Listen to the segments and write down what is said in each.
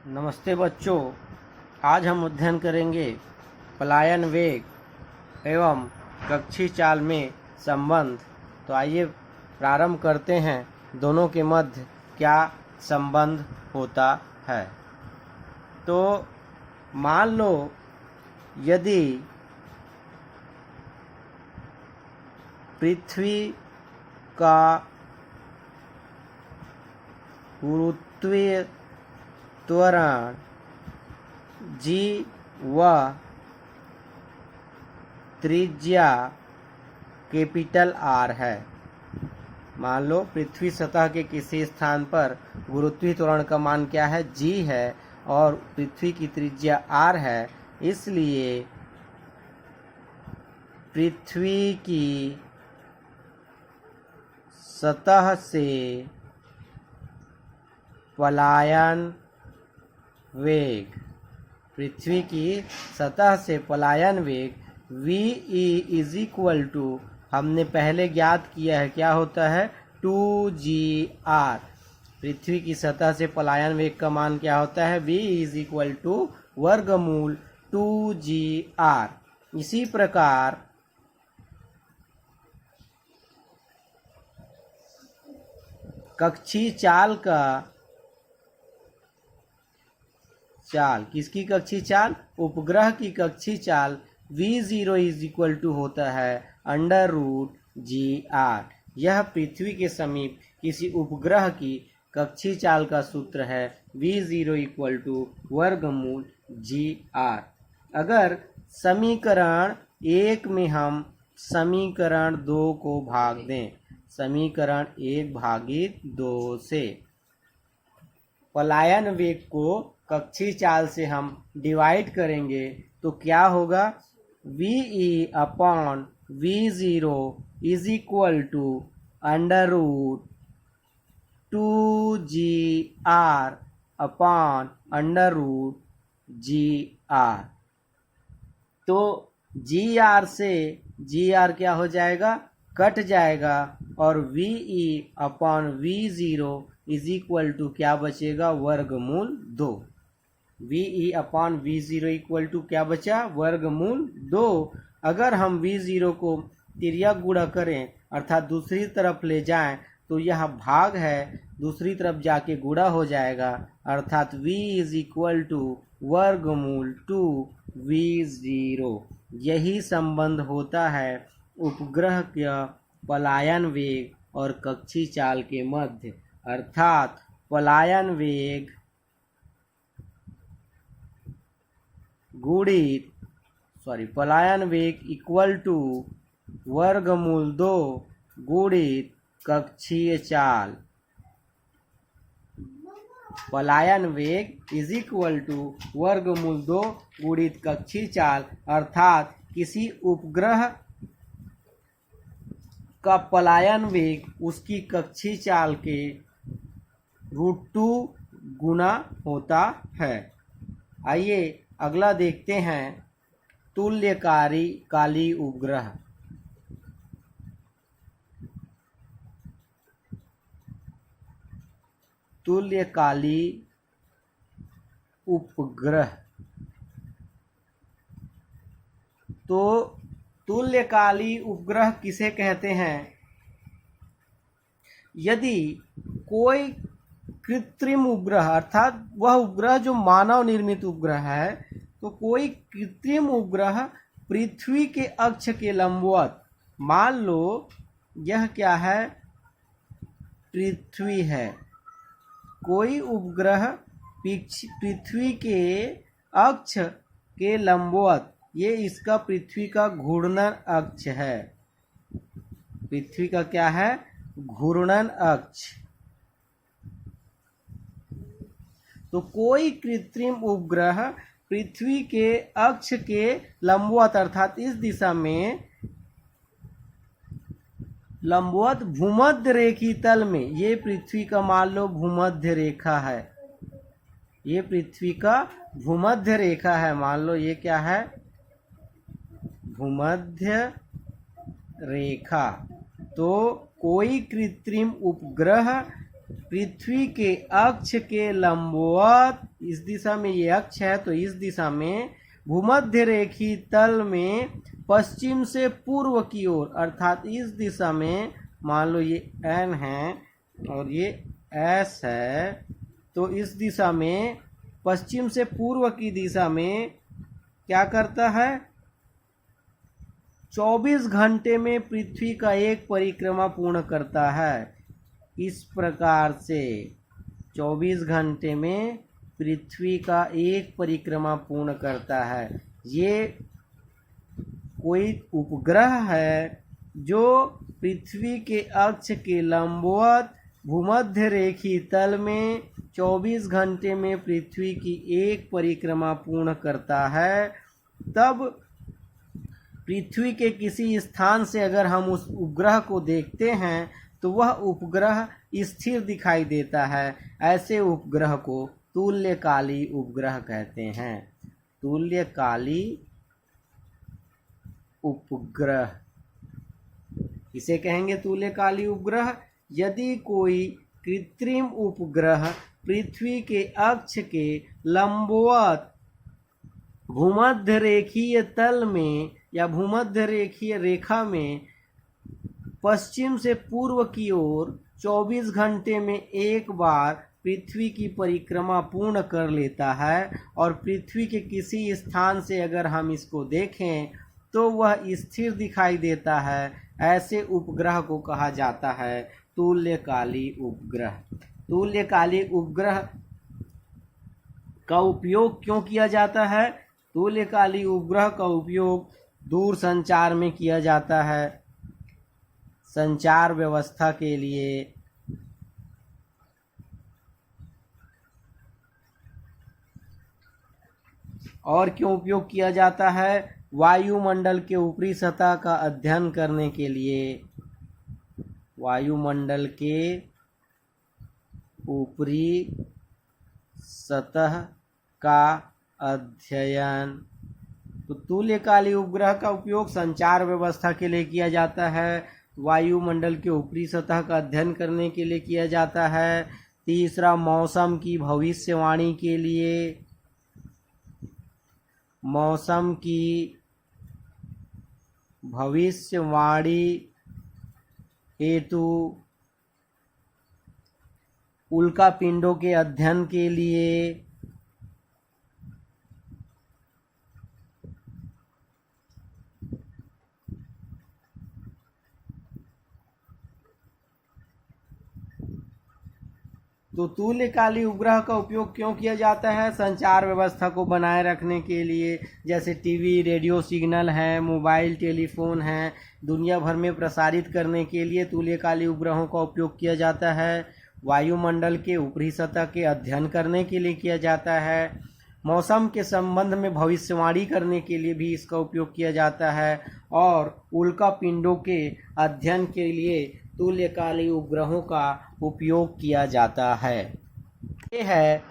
नमस्ते बच्चों, आज हम अध्ययन करेंगे पलायन वेग एवं कक्षीय चाल में संबंध। तो आइए प्रारंभ करते हैं। दोनों के मध्य क्या संबंध होता है। तो मान लो यदि पृथ्वी का गुरुत्वीय त्वरण g व त्रिज्या कैपिटल R है। मान लो पृथ्वी सतह के किसी स्थान पर गुरुत्वीय त्वरण का मान क्या है, g है, और पृथ्वी की त्रिज्या R है। इसलिए पृथ्वी की सतह से पलायन वेग, पृथ्वी की सतह से पलायन वेग VE इज इक्वल टू, हमने पहले ज्ञात किया है, क्या होता है, 2GR। पृथ्वी की सतह से पलायन वेग का मान क्या होता है, V इज इक्वल टू वर्गमूल 2GR। इसी प्रकार कक्षीय चाल का किसकी कक्षीय चाल, उपग्रह की कक्षीय चाल V0 इज इक्वल टू होता है √GR। यह पृथ्वी के समीप किसी उपग्रह की कक्षीय चाल का सूत्र है V0 इक्वल टू वर्गमूल GR। अगर समीकरण 1 में हम समीकरण 2 को भाग दें, समीकरण 1/2 से पलायन वेग को कक्षीय चाल से हम डिवाइड करेंगे तो क्या होगा, VE upon V0 is equal to √2GR upon √GR। तो GR से GR क्या हो जाएगा, कट जाएगा, और VE upon V0 is equal to क्या बचेगा, वर्गमूल 2। VE upon V0 equal to क्या बचा, वर्गमूल 2। अगर हम V0 को तिर्यक गुणा करें अर्थात दूसरी तरफ ले जाएं तो यह भाग है, दूसरी तरफ जाके गुणा हो जाएगा, अर्थात V इज इक्वल टू वर्गमूल 2V0। यही संबंध होता है उपग्रह का पलायन वेग और कक्षीय चाल के मध्य, अर्थात पलायन वेग इक्वल टू वर्गमूल 2 गुणित कक्षीय चाल। पलायन वेग इज इक्वल टू वर्गमूल 2 गुणित कक्षीय चाल, अर्थात किसी उपग्रह का पलायन वेग उसकी कक्षीय चाल के √2 गुना होता है। आइए अगला देखते हैं, तुल्यकाली उपग्रह। तुल्यकाली उपग्रह। तो तुल्यकाली उपग्रह किसे कहते हैं, यदि कोई कृत्रिम उपग्रह अर्थात वह उपग्रह जो मानव निर्मित उपग्रह है, तो कोई कृत्रिम उपग्रह पृथ्वी के अक्ष के लंबवत, मान लो यह क्या है, पृथ्वी है, कोई उपग्रह पृथ्वी के अक्ष के लंबवत, ये इसका पृथ्वी का घूर्णन अक्ष है, पृथ्वी का क्या है, घूर्णन अक्ष। तो कोई कृत्रिम उपग्रह पृथ्वी के अक्ष के लंबवत अर्थात इस दिशा में लंबवत भूमध्य रेखी तल में, ये पृथ्वी का मान लो भूमध्य रेखा है, ये पृथ्वी का भूमध्य रेखा है, मान लो ये क्या है, भूमध्य रेखा। तो कोई कृत्रिम उपग्रह पृथ्वी के अक्ष के लंबवत इस दिशा में ये अक्ष है, तो इस दिशा में भूमध्य रेखी तल में पश्चिम से पूर्व की ओर, अर्थात इस दिशा में मान लो ये N है और ये S है, तो इस दिशा में पश्चिम से पूर्व की दिशा में क्या करता है, 24 घंटे में पृथ्वी का एक परिक्रमा पूर्ण करता है। इस प्रकार से 24 घंटे में पृथ्वी का एक परिक्रमा पूर्ण करता है। ये कोई उपग्रह है जो पृथ्वी के अक्ष के लंबवत भूमध्य रेखी तल में 24 घंटे में पृथ्वी की एक परिक्रमा पूर्ण करता है। तब पृथ्वी के किसी स्थान से अगर हम उस उपग्रह को देखते हैं तो वह उपग्रह स्थिर दिखाई देता है। ऐसे उपग्रह को तुल्यकाली उपग्रह कहते हैं। तुल्यकाली उपग्रह इसे कहेंगे तुल्यकाली उपग्रह। यदि कोई कृत्रिम उपग्रह पृथ्वी के अक्ष के लंबवत भूमध्य रेखीय तल में या भूमध्य रेखीय रेखा में पश्चिम से पूर्व की ओर 24 घंटे में एक बार पृथ्वी की परिक्रमा पूर्ण कर लेता है और पृथ्वी के किसी स्थान से अगर हम इसको देखें तो वह स्थिर दिखाई देता है, ऐसे उपग्रह को कहा जाता है तुल्यकाली उपग्रह। तुल्यकाली उपग्रह का उपयोग क्यों किया जाता है? तुल्यकाली उपग्रह का उपयोग दूर संचार में किया जाता है, संचार व्यवस्था के लिए। और क्यों उपयोग किया जाता है? वायुमंडल के ऊपरी सतह का अध्ययन करने के लिए। वायुमंडल के ऊपरी सतह का अध्ययन। तो तुल्यकाली उपग्रह का उपयोग संचार व्यवस्था के लिए किया जाता है, वायुमंडल के ऊपरी सतह का अध्ययन करने के लिए किया जाता है। तीसरा, मौसम की भविष्यवाणी के लिए। मौसम की भविष्यवाणी हेतु, उल्कापिंडों के अध्ययन के लिए, तो तुल्यकाली उपग्रह का उपयोग क्यों किया जाता है? संचार व्यवस्था को बनाए रखने के लिए, जैसे टीवी, रेडियो सिग्नल है, मोबाइल टेलीफोन है, दुनिया भर में प्रसारित करने के लिए तुल्यकाली उपग्रहों का उपयोग किया जाता है। वायुमंडल के ऊपरी सतह के अध्ययन करने के लिए किया जाता है। मौसम के संबंध में भविष्यवाणी करने के लिए भी इसका उपयोग किया जाता है और उल्कापिंडों के अध्ययन के लिए तुल्यकाली उपग्रहों का उपयोग किया जाता है। ये है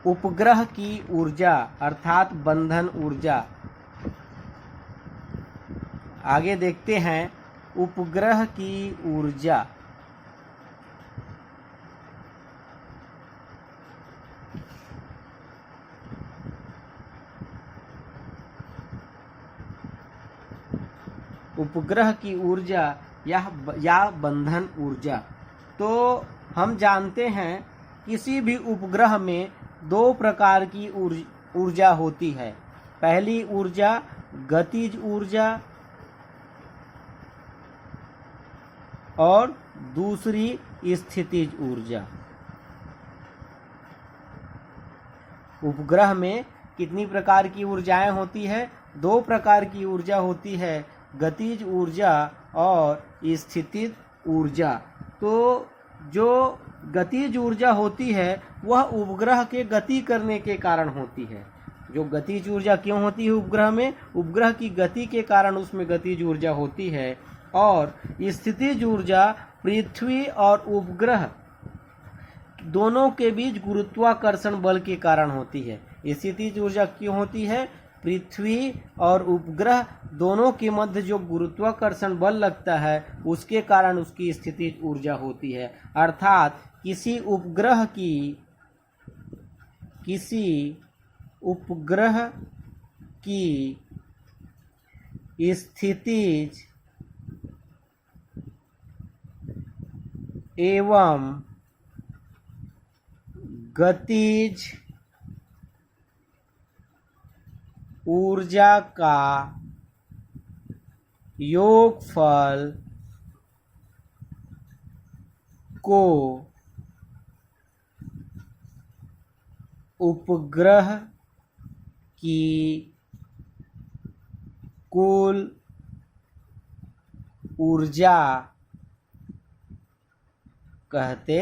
उपग्रह की ऊर्जा अर्थात बंधन ऊर्जा। आगे देखते हैं उपग्रह की ऊर्जा। उपग्रह की ऊर्जा या बंधन ऊर्जा। तो हम जानते हैं किसी भी उपग्रह में दो प्रकार की ऊर्जा होती है। पहली ऊर्जा गतिज ऊर्जा और दूसरी स्थितिज ऊर्जा। उपग्रह में कितनी प्रकार की ऊर्जाएं होती है? दो प्रकार की ऊर्जा होती है, गतिज ऊर्जा और स्थितिज ऊर्जा। तो जो गतिज ऊर्जा होती है वह उपग्रह के गति करने के कारण होती है। जो गतिज ऊर्जा क्यों होती है उपग्रह में? उपग्रह की गति के कारण उसमें गतिज ऊर्जा होती है। और स्थितिज ऊर्जा पृथ्वी और उपग्रह दोनों के बीच गुरुत्वाकर्षण बल के कारण होती है। स्थितिज ऊर्जा क्यों होती है? पृथ्वी और उपग्रह दोनों के मध्य जो गुरुत्वाकर्षण बल लगता है उसके कारण उसकी स्थितिज ऊर्जा होती है। अर्थात किसी उपग्रह की किसी उपग्रह की स्थितिज एवं गतिज ऊर्जा का योगफल को उपग्रह की कुल ऊर्जा कहते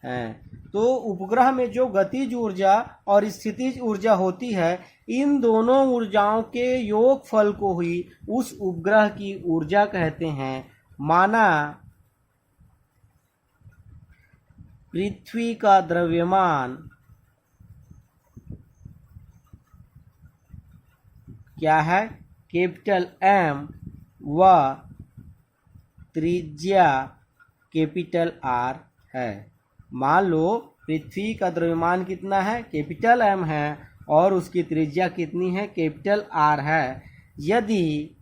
हैं। तो उपग्रह में जो गतिज ऊर्जा और स्थितिज ऊर्जा होती है, इन दोनों ऊर्जाओं के योगफल को ही उस उपग्रह की ऊर्जा कहते हैं। माना पृथ्वी का द्रव्यमान क्या है, कैपिटल एम, व त्रिज्या कैपिटल आर है। मान लो पृथ्वी का द्रव्यमान कितना है, कैपिटल एम है, और उसकी त्रिज्या कितनी है, कैपिटल आर है। यदि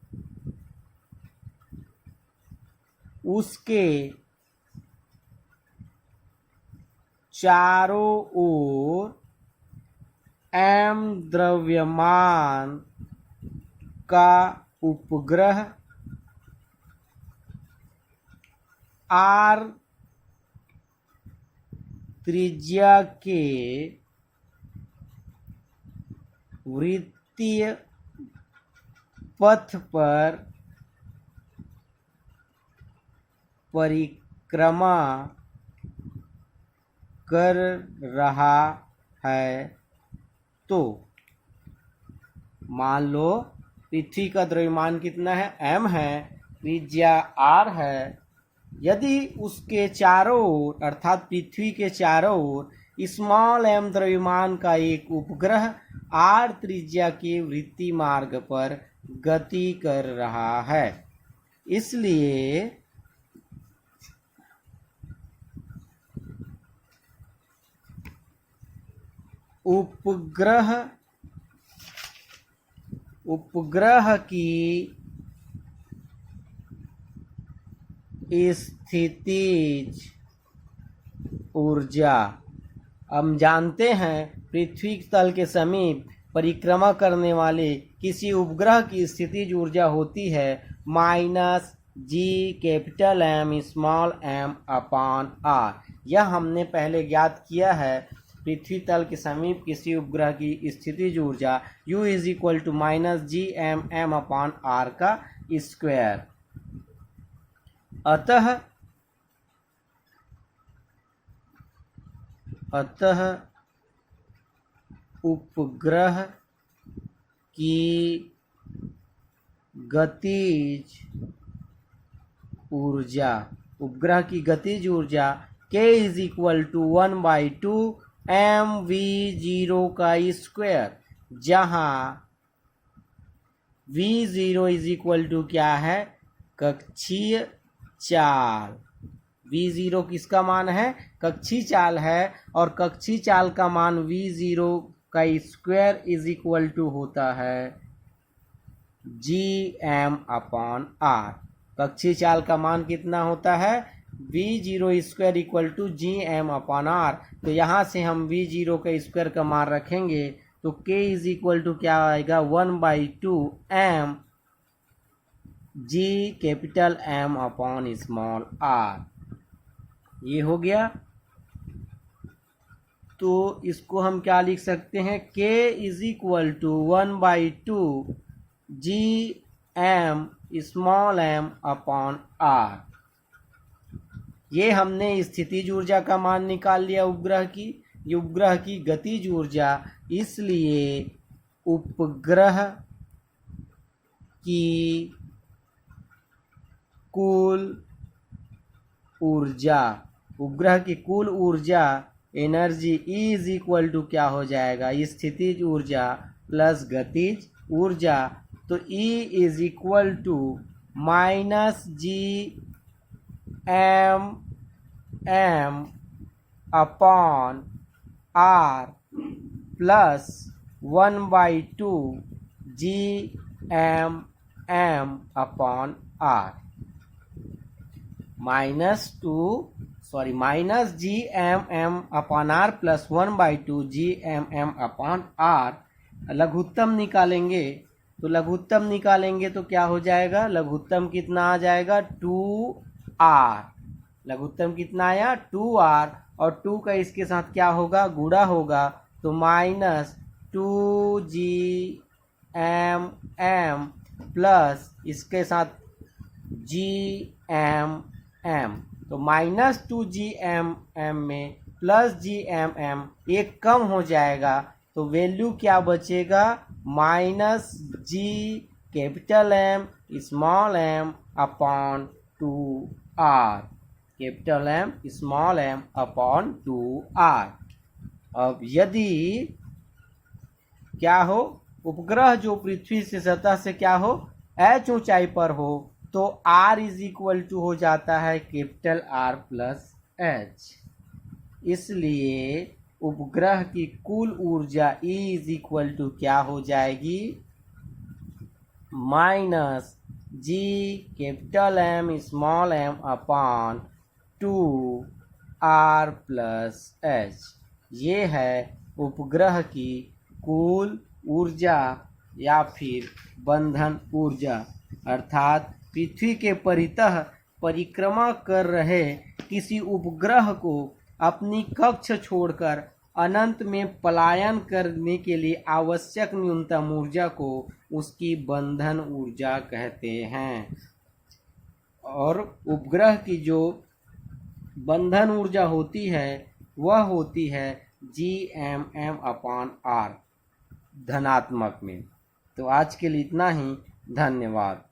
उसके चारों ओर एम द्रव्यमान का उपग्रह आर त्रिज्या के वृत्तीय पथ पर परिक्रमा कर रहा है, तो मान लो पृथ्वी का द्रव्यमान कितना है, m है, त्रिज्या r है। यदि उसके चारों ओर अर्थात पृथ्वी के चारों ओर स्मॉल m द्रव्यमान का एक उपग्रह r त्रिज्या के वृत्तीय मार्ग पर गति कर रहा है, इसलिए उपग्रह की स्थितिज ऊर्जा, हम जानते हैं पृथ्वी तल के समीप परिक्रमा करने वाले किसी उपग्रह की स्थितिज ऊर्जा होती है minus G capital M small m upon R. यह हमने पहले ज्ञात किया है। पृथ्वी तल के समीप किसी उपग्रह की स्थितिज ऊर्जा U is equal to minus G M M upon R का स्क्वायर। अतः उपग्रह की गतिज ऊर्जा K is equal to 1/2 mv0 का स्क्वायर, जहाँ v0 इज इक्वल टू क्या है, कक्षीय चाल। v0 किसका मान है, कक्षीय चाल है, और कक्षीय चाल का मान v0 का स्क्वायर इज इक्वल टू होता है gm अपॉन r। कक्षीय चाल का मान कितना होता है, v0 square equal to gm upon r। तो यहाँ से हम v0 का स्क्वायर का मान रखेंगे तो k इज इक्वल टू क्या आएगा, 1/2 m g capital M upon small r। ये हो गया। तो इसको हम क्या लिख सकते हैं, k is equal to 1/2 gm small m upon r। ये हमने स्थितिज ऊर्जा का मान निकाल लिया उपग्रह की। ये उपग्रह की गतिज ऊर्जा, इसलिए उपग्रह की कुल ऊर्जा energy E is equal to क्या हो जाएगा, स्थितिज ऊर्जा प्लस गतिज ऊर्जा। तो E is equal to minus G M upon R plus 1/2 GMM upon R minus GMM upon R plus 1/2 GMM upon R। लघुत्तम निकालेंगे तो क्या हो जाएगा? लघुत्तम कितना आ जाएगा? 2R। लघुत्तम कितना आया? 2R, और 2 का इसके साथ क्या होगा? गुणा होगा, तो माइनस 2GMM प्लस इसके साथ GMM, तो माइनस 2GMM में प्लस GMM एक कम हो जाएगा, तो वैल्यू क्या बचेगा? Minus G capital M small m upon 2R, capital M small m upon 2R। अब यदि क्या हो, उपग्रह जो पृथ्वी से सतह से क्या हो, h ऊंचाई पर हो, तो R इज इक्वल टू हो जाता है कैपिटल R प्लस H। इसलिए उपग्रह की कुल ऊर्जा E इज इक्वल टू क्या हो जाएगी? Minus G capital M small m upon 2R plus H। ये है उपग्रह की कुल ऊर्जा या फिर बंधन ऊर्जा, अर्थात पृथ्वी के परितः परिक्रमा कर रहे किसी उपग्रह को अपनी कक्ष छोड़कर अनंत में पलायन करने के लिए आवश्यक न्यूनतम ऊर्जा को उसकी बंधन ऊर्जा कहते हैं। और उपग्रह की जो बंधन ऊर्जा होती है वह होती है GMM अपॉन R धनात्मक में। तो आज के लिए इतना ही, धन्यवाद।